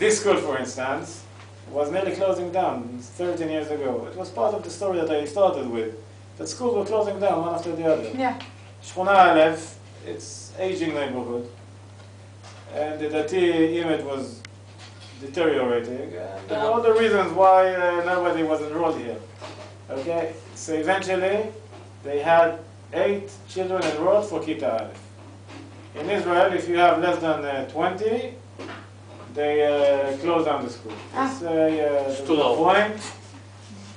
this school, for instance, was nearly closing down 13 years ago. It was part of the story that I started with, that schools were closing down one after the other. Yeah. Shchona Aleph, it's aging neighborhood, and the Dati image was deteriorating, and there were other reasons why nobody was enrolled here. Okay, so eventually they had 8 children enrolled for Kita Aleph. In Israel, if you have less than 20, they close down the school. There's no point.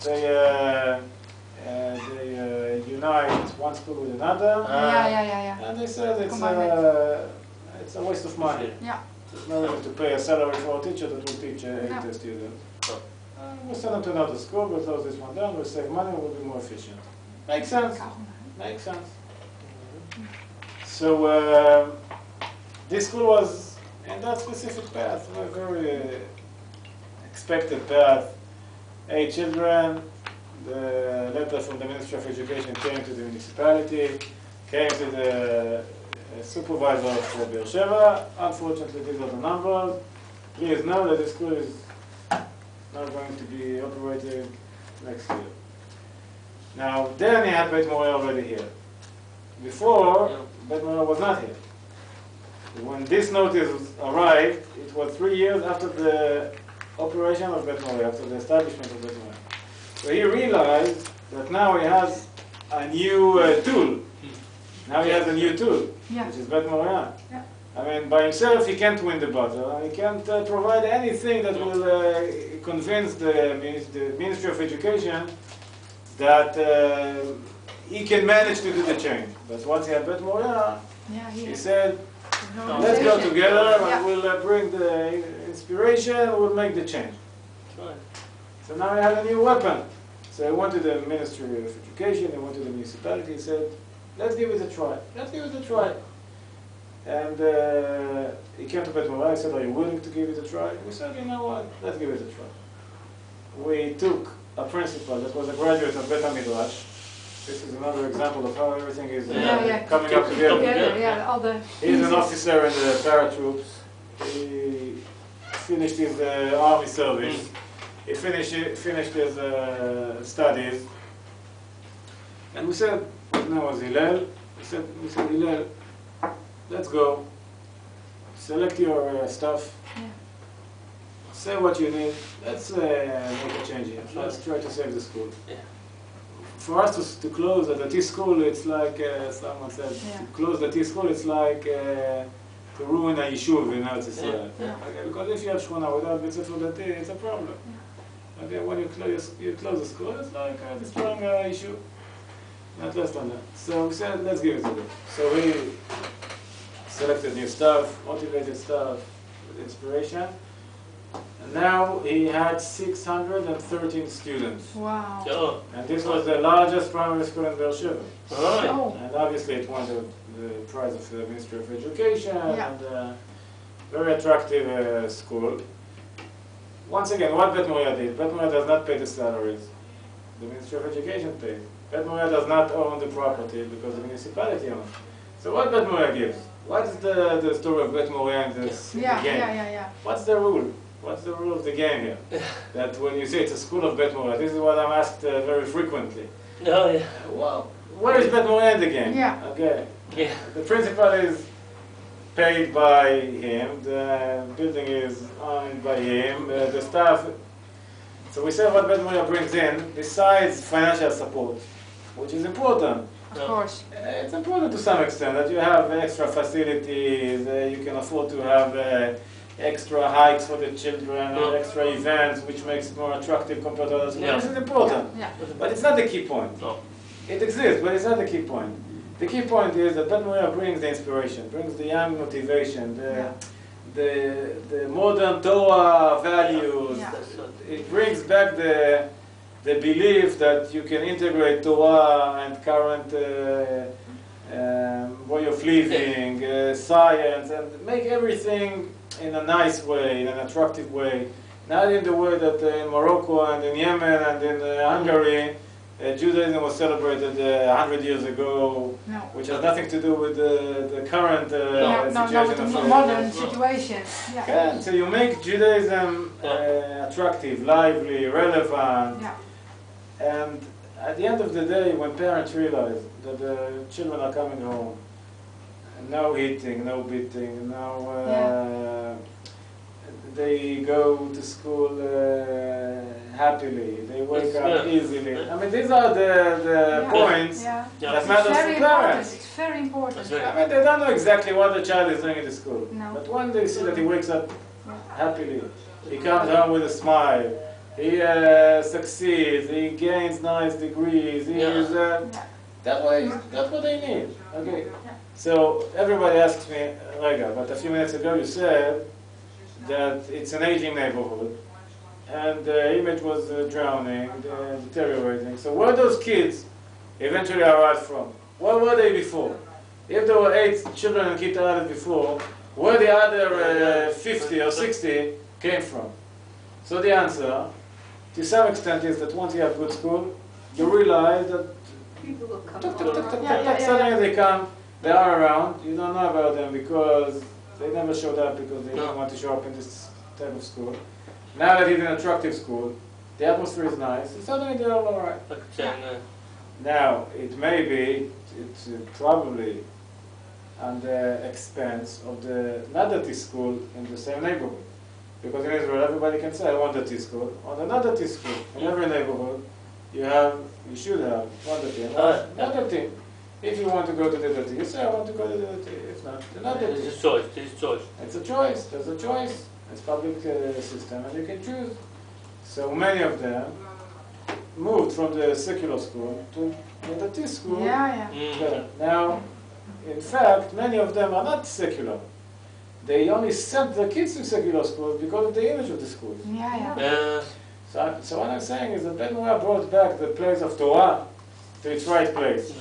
They unite one school with another. Yeah. And they said it's a waste of money. Yeah. There's no reason to pay a salary for a teacher that will teach 8 students. We'll send them to another school, we'll close this one down, we'll save money, we'll be more efficient. Makes sense. Makes sense. So this school was in that specific path, a very expected path. 8 children. The letter from the Ministry of Education came to the municipality, came to the supervisor for Be'er Sheva. Unfortunately, these are the numbers. Please know that the school is not going to be operating next year. Now, then he had Beit Moriah already here. Before, Beit Moriah was not here. When this notice arrived, it was 3 years after the operation of Beit Moriah, after the establishment of Beit Moriah. So he realized that now he has a new tool. Now he has a new tool, which is Beit Moriah. I mean, by himself he can't win the battle. He can't provide anything that will convince the Ministry of Education that he can manage to do the change. But once he had Beit Moriah, he said, let's go together and we'll bring the inspiration, we'll make the change. So now he had a new weapon. So he went to the Ministry of Education, he went to the municipality, he said, let's give it a try. Let's give it a try. And he came to Beit Moriah, he said, are you willing to give it a try? We said, you know what, let's give it a try. We took a principal that was a graduate of Beit Midrash. This is another example of how everything is coming up together. He's an officer in the paratroops. He finished his army service. He finished his studies. And we said, his name was Hillel. We said, Hillel, let's go. Select your stuff. Say what you need. Let's make a change here. Let's try to save the school. For us to close the T school, it's like someone said, to close the T school, it's like to ruin a yishuv in Eretz Israel. Okay, because if you have shchona without Beit Sefer Dati, it's a problem. Okay, when you close the school, it's like destroying a yishuv. Not less than that. So we said, let's give it a go. So we selected new staff, motivated staff, with inspiration. And now he had 613 students. Wow. And this was the largest primary school in Be'er Sheva. Oh. And obviously it won the prize of the Ministry of Education, and very attractive school. Once again, what Beit Moriah did, Beit Moriah does not pay the salaries. The Ministry of Education pays. Beit Moriah does not own the property because the municipality owns. So what Beit Moriah gives? What's the story of Beit Moriah in this game? What's the rule? What's the rule of the game here? That when you say it's a school of Beit Moriah, this is what I'm asked very frequently. Well, where is Beit Moriah in the game? Okay. The principal is paid by him, the building is owned by him, the staff. So we say what Beit Moriah brings in, besides financial support, which is important. Of course. It's important to some extent that you have extra facilities, you can afford to have extra hikes for the children, or extra events, which makes it more attractive compared to others. This is important, but it's not the key point. It exists, but it's not the key point. The key point is that Beit Moriah brings the inspiration, brings the young motivation, the modern Torah values. It brings back the belief that you can integrate Torah and current way of living, science, and make everything in a nice way, in an attractive way. Not in the way that in Morocco and in Yemen and in Hungary, Judaism was celebrated 100 years ago, No. which has nothing to do with the current No, situation with the of modern situation. Yeah. Yeah, so you make Judaism attractive, lively, relevant, Yeah. and at the end of the day, when parents realize that the children are coming home, no hitting, no beating, they go to school happily, they wake up easily. I mean, these are the points Yeah. that matter It's to very parents. important. It's very important. I mean, they don't know exactly what the child is doing in the school. No. But when they see that he wakes up happily, he comes home with a smile, he succeeds, he gains nice degrees, he is, that's what they need. Okay. So everybody asks me, Rega, but a few minutes ago you said that it's an aging neighborhood, and the image was drowning, deteriorating. So where those kids eventually arrived from? Where were they before? If there were 8 children in Kita Aleph before, where the other 50 or 60 came from? So the answer, to some extent, is that once you have good school, you realize that People will come. suddenly they come, they are around, you don't know about them because they never showed up because they didn't want to show up in this type of school. Now that it's an attractive school, the atmosphere is nice, and suddenly they're all alright. Now, it may be, it's probably on the expense of the not-dati school in the same neighborhood. Because in Israel, everybody can say, I want dati school. On the not-dati school, in every neighborhood, you should have one dati and one not-dati. If you want to go to the dati, you say, I want to go to the dati. If not, the not-dati. It's a choice. It's a choice. It's a choice. There's a choice. It's public system, and you can choose. So many of them moved from the secular school to the dati school. Now, in fact, many of them are not secular. They only sent their kids to secular schools because of the image of the schools. So what I'm saying is that Beit Moriah brought back the place of Torah to its right place.